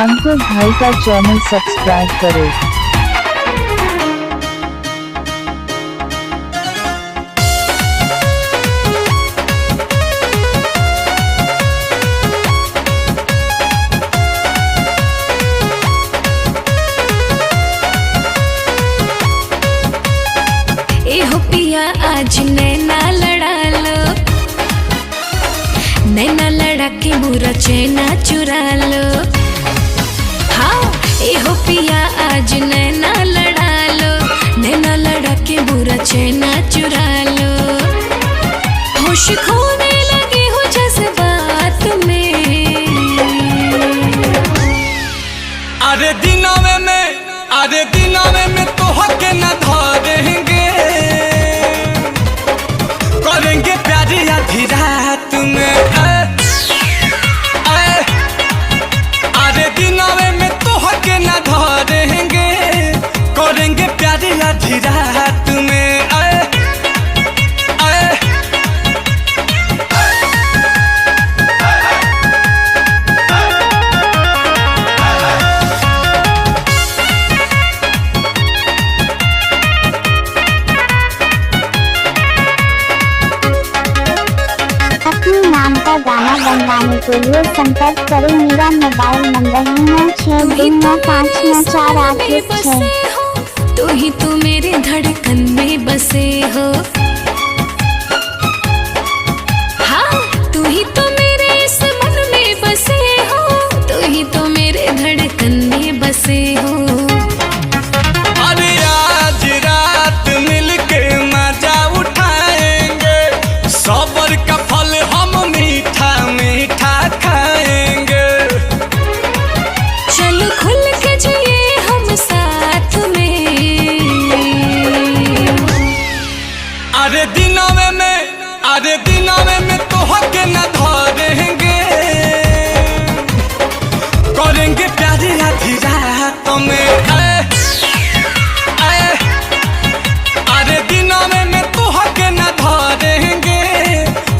अंकुर भाई का channel subscribe करो। एहो पिया आज नैना लड़ा लो, नैना लड़ा के मोरा चैना चुरा लो। हाँ एहो पिया आज नैना लड़ा लो, नैना लड़ा के मोरा चैना चुरा लो। होश खोने लगे हो जज्बात में, अरे दिनवे में तो हक न धरेंगे, करेंगे प्यारी आधी रात में। अरे दिनवे में तो हक न धरेंगे, करेंगे प्यारी आधी रात में। अपने नाम का गाना बनवाने के लिए संपर्क करें। मेरा मोबाइल नंबर है 62959486। तू ही तो मेरे धड़कन में बसे हो। हाँ तू ही तो मेरे इस मन में बसे हो, तू ही तो मेरे धड़कन में बसे हो। अरे आज रात मिलके मजा उठाएंगे, सबर का फल हम मीठा मीठा खाएंगे। चल खुल के जिए हम साथ में। अरे दिनवे में तो हक न धरेंगे, करेंगे प्यारी आधी रात में। अरे दिनवे में तो हक न धरेंगे,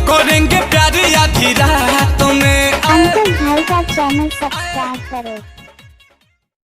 करेंगे प्यारी आधी रात में। अंकुर भाई का चैनल सब्सक्राइब करो।